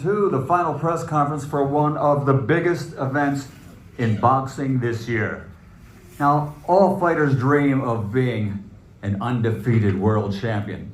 To the final press conference for one of the biggest events in boxing this year. Now, all fighters dream of being an undefeated world champion.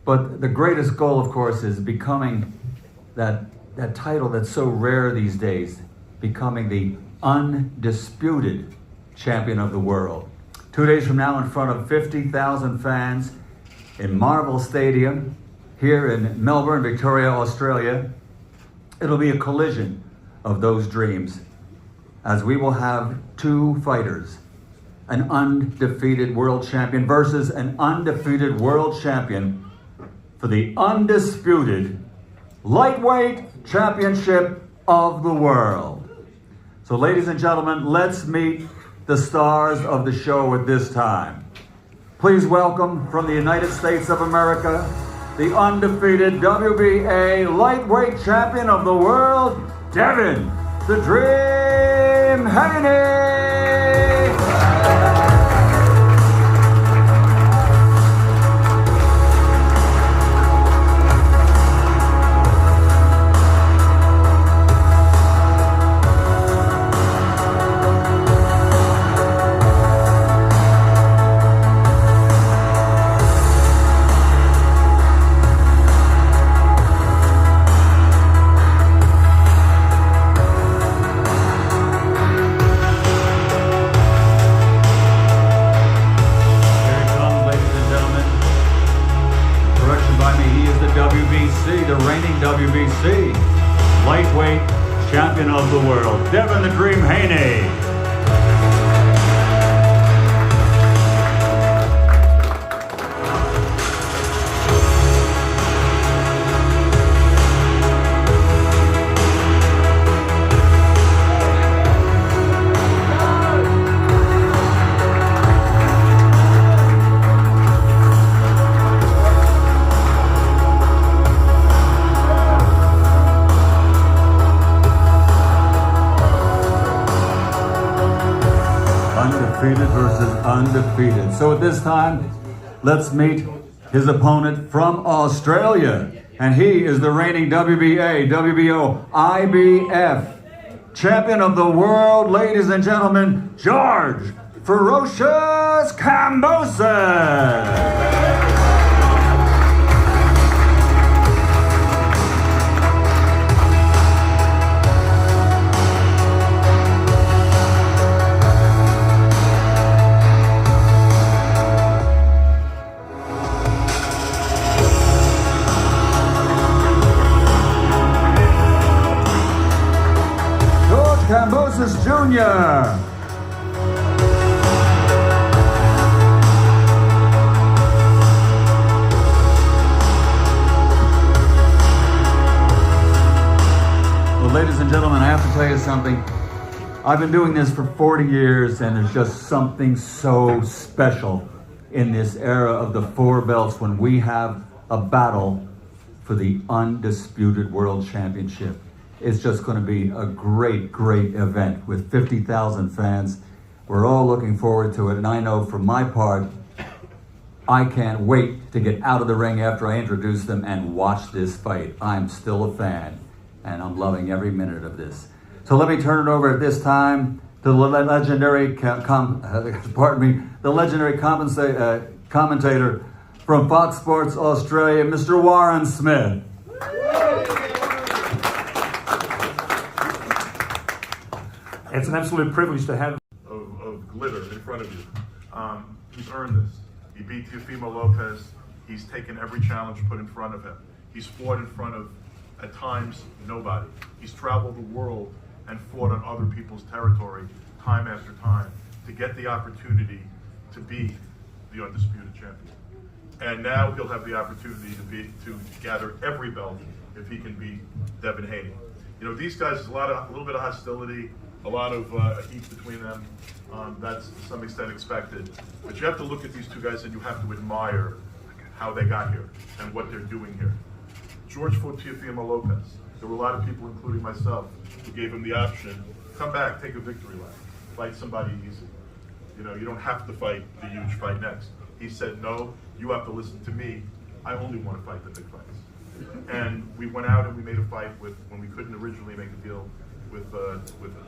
But the greatest goal, of course, is becoming that title that's so rare these days, becoming the undisputed champion of the world. 2 days from now, in front of 50,000 fans in Marvel Stadium, here in Melbourne, Victoria, Australia, it'll be a collision of those dreams, as we will have two fighters, an undefeated world champion versus an undefeated world champion for the undisputed lightweight championship of the world. So ladies and gentlemen, let's meet the stars of the show at this time. Please welcome from the United States of America, the undefeated WBA lightweight champion of the world, Devin "The Dream" Haney. The reigning WBC lightweight champion of the world, Devin "The Dream" Haney. Undefeated versus undefeated. So at this time, let's meet his opponent from Australia. And he is the reigning WBA, WBO, IBF champion of the world, ladies and gentlemen, George "Ferocious" Kambosos. Kambosos Jr. Well, ladies and gentlemen, I have to tell you something. I've been doing this for 40 years, and there's just something so special in this era of the four belts when we have a battle for the undisputed world championship. It's just going to be a great, great event with 50,000 fans. We're all looking forward to it, and I know for my part, I can't wait to get out of the ring after I introduce them and watch this fight. I'm still a fan, and I'm loving every minute of this. So let me turn it over at this time to the legendary, commentator from Fox Sports Australia, Mr. Warren Smith. It's an absolute privilege to have of glitter in front of you. He's earned this. He beat Teofimo Lopez. He's taken every challenge put in front of him. He's fought in front of, at times, nobody. He's traveled the world and fought on other people's territory time after time to get the opportunity to be the undisputed champion. And now he'll have the opportunity to gather every belt if he can beat Devin Haney. You know, these guys, there's a little bit of hostility, a lot of heat between them. That's to some extent expected. But you have to look at these two guys and you have to admire how they got here and what they're doing here. George fought Teofimo Lopez. There were a lot of people, including myself, who gave him the option, come back, take a victory lap, fight somebody easy. You know, you don't have to fight the huge fight next. He said, no, you have to listen to me. I only want to fight the big fights. And we went out and we made a fight with, when we couldn't originally make a deal with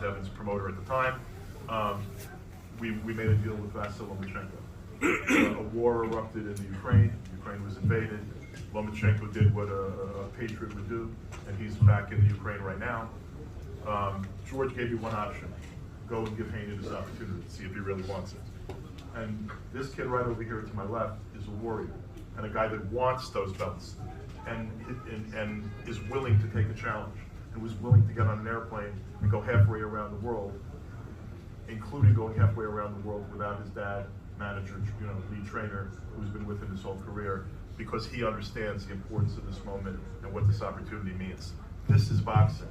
Devin's promoter at the time, we made a deal with Vasyl Lomachenko. A war erupted in the Ukraine. Ukraine was invaded. Lomachenko did what a patriot would do, and he's back in the Ukraine right now. George gave you one option: go and give Haney this opportunity, see if he really wants it. And this kid right over here to my left is a warrior, and a guy that wants those belts, and is willing to take a challenge, and was willing to get on an airplane and go halfway around the world, including going halfway around the world without his dad, manager, lead trainer, who's been with him his whole career, because he understands the importance of this moment and what this opportunity means. This is boxing.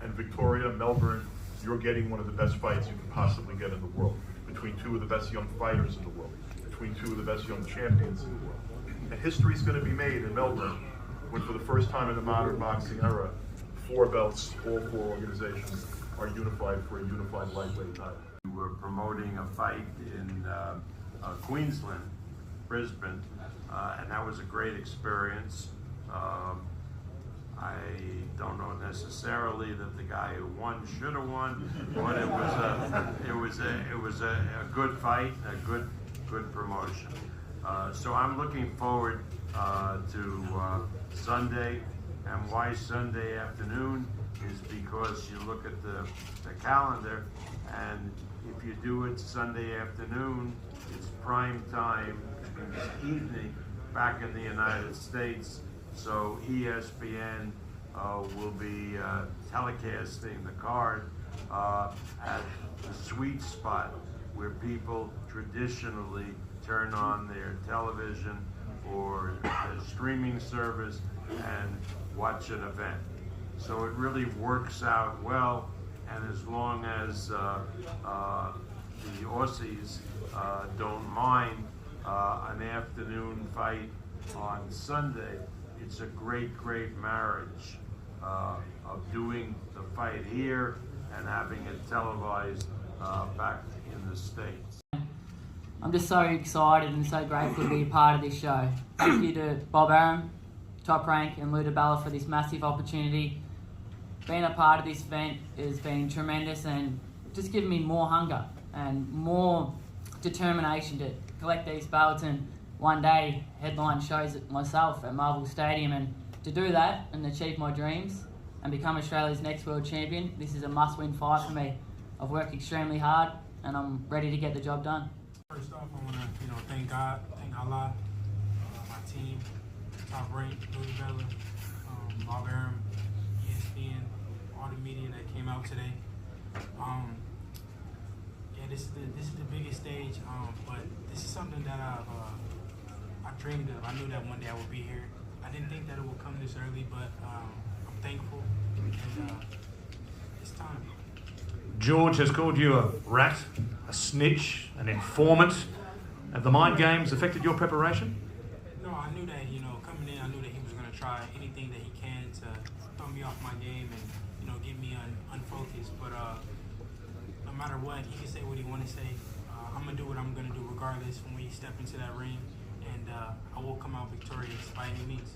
And Victoria, Melbourne, you're getting one of the best fights you can possibly get in the world, between two of the best young fighters in the world, between two of the best young champions in the world. And history's going to be made in Melbourne when, for the first time in the modern boxing era, 4 belts, all 4 organizations, are unified for a unified lightweight title. We were promoting a fight in Queensland, Brisbane, and that was a great experience. I don't know necessarily that the guy who won should have won, but it was a good fight, a good promotion. So I'm looking forward to Sunday, and why Sunday afternoon is because you look at the calendar, and if you do it Sunday afternoon, it's prime time in the evening back in the United States. So ESPN will be telecasting the card at the sweet spot where people traditionally turn on their television or their streaming service and watch an event. So it really works out well, and as long as the Aussies don't mind an afternoon fight on Sunday, it's a great marriage of doing the fight here and having it televised back in the States. I'm just so excited and so grateful to be a part of this show. Thank you to Bob Arum, Top Rank, and Luda Bella for this massive opportunity. Being a part of this event has been tremendous and just given me more hunger and more determination to collect these belts and one day headline shows it myself at Marvel Stadium. And to do that and achieve my dreams and become Australia's next world champion, this is a must-win fight for me. I've worked extremely hard and I'm ready to get the job done. First off, I want to thank God, thank Allah, my team, Top Rank, Luda Bella, Bob Arum, ESPN, all the media that came out today. Yeah, this is the biggest stage, but this is something that I dreamed of. I knew that one day I would be here. I didn't think that it would come this early, but I'm thankful, and it's time. George has called you a rat, a snitch, an informant. Have the mind games affected your preparation? No, I knew that, coming in, I knew that he was going to try anything that he can to throw me off my game and, get me unfocused. But no matter what, he can say what he want to say. I'm going to do what I'm going to do regardless when we step into that ring, and I will come out victorious by any means.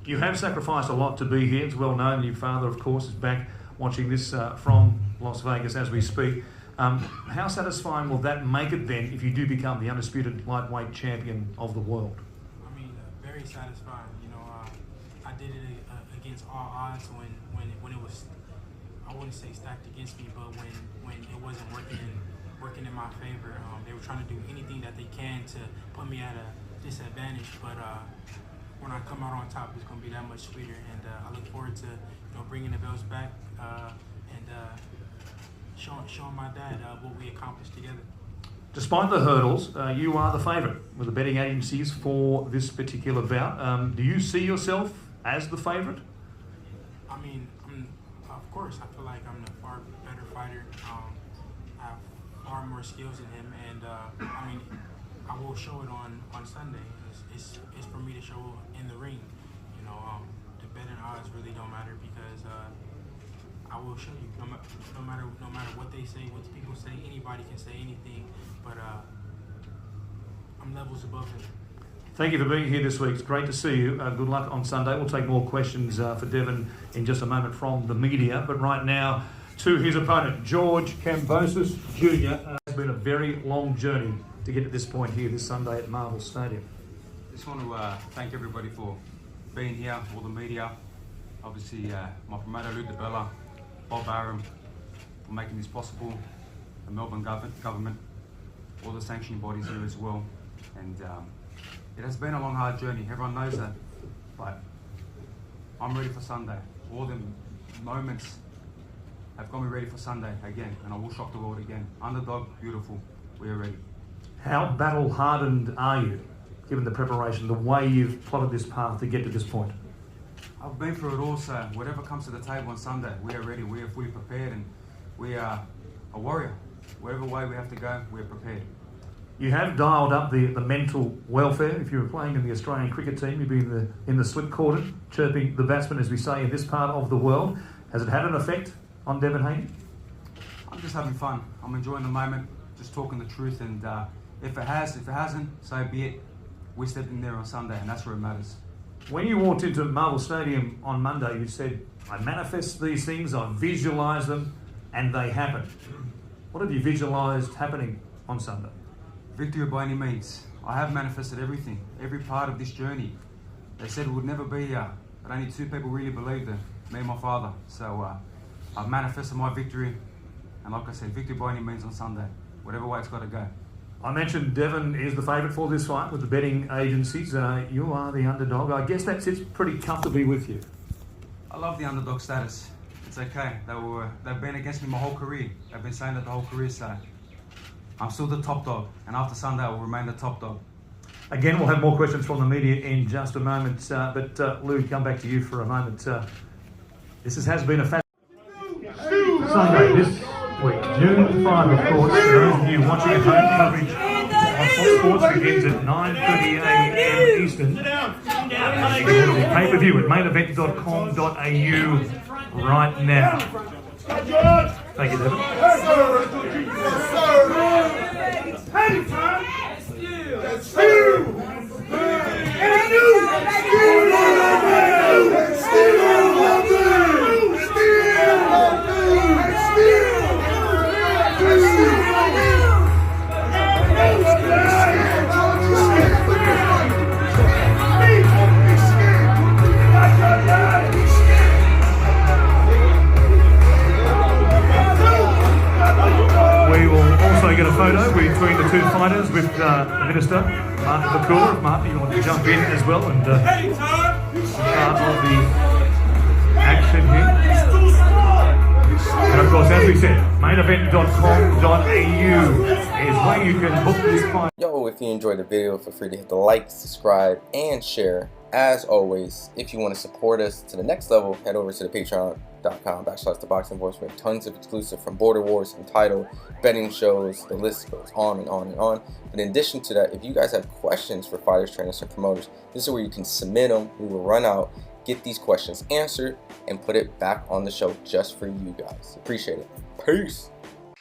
You have sacrificed a lot to be here. It's well known. Your father, of course, is back watching this from Las Vegas as we speak. How satisfying will that make it then if you do become the undisputed lightweight champion of the world? I mean, very satisfying. I did it against all odds when it was, I wouldn't say stacked against me, but when it wasn't working in my favor. They were trying to do anything that they can to put me at a disadvantage, but when I come out on top, it's going to be that much sweeter, and I look forward to bringing the belts back and showing my dad what we accomplished together. Despite the hurdles, you are the favourite with the betting agencies for this particular bout. Do you see yourself as the favourite? I mean, of course, I feel like I'm the far better fighter. I have far more skills than him, and I mean, I will show it on Sunday. It's for me to show in the ring. The betting odds really don't matter because I will show you. No matter what they say, what people say, anybody can say anything, but I'm levels above him. Thank you for being here this week. It's great to see you. Good luck on Sunday. We'll take more questions for Devin in just a moment from the media. But right now, to his opponent, George Kambosos Jr. It's been a very long journey to get to this point here this Sunday at Marvel Stadium. Just want to thank everybody for being here, all the media, obviously my promoter Lou DiBella, Bob Arum for making this possible, the Melbourne government, all the sanctioning bodies here as well. And it has been a long, hard journey. Everyone knows that, but I'm ready for Sunday. All the moments have got me ready for Sunday again, and I will shock the world again. Underdog, beautiful. We are ready. How battle-hardened are you, given the preparation, the way you've plotted this path to get to this point? I've been through it all, so whatever comes to the table on Sunday, we are ready. We are fully prepared, and we are a warrior. Whatever way we have to go, we are prepared. You have dialed up the mental welfare. If you were playing in the Australian cricket team, you'd be in the slip cordon, chirping the batsman, as we say in this part of the world. Has it had an effect on Devin Haney? I'm just having fun. I'm enjoying the moment, just talking the truth, and if it hasn't, so be it. We stepped in there on Sunday, and that's where it matters. When you walked into Marvel Stadium on Monday, you said, I manifest these things, I visualise them, and they happen. What have you visualised happening on Sunday? Victory by any means. I have manifested everything, every part of this journey. They said it would never be here, but only two people really believed it, me and my father. So I've manifested my victory, and like I said, victory by any means on Sunday, whatever way it's got to go. I mentioned Devin is the favourite for this fight with the betting agencies. You are the underdog. I guess that sits pretty comfortably with you. I love the underdog status. It's okay. They've been against me my whole career. They've been saying that the whole career, so I'm still the top dog, and after Sunday I will remain the top dog. Again, we'll have more questions from the media in just a moment, but Lou, come back to you for a moment. This has been a Sunday this week, June 5, of course. For those of you watching at home, coverage on Fox Sports begins at 9:30 a.m. Eastern. Pay-per-view at mainevent.com.au right now. Thank you, Devin. We will also get a photo between the two fighters with the Minister, Martin Bakula. If Martin, you want to jump in as well and be part of the action here. And of course, as we said, mainevent.com.au is where you can book this fight. Yo, if you enjoyed the video, feel free to hit the like, subscribe, and share. As always, if you want to support us to the next level, head over to the patreon.com/ThaBoxingVoice. We have tons of exclusive from Border Wars, Entitled, betting shows, the list goes on and on and on. But in addition to that, if you guys have questions for fighters, trainers, and promoters, this is where you can submit them. We will run out, get these questions answered, and put it back on the show just for you guys. Appreciate it. Peace.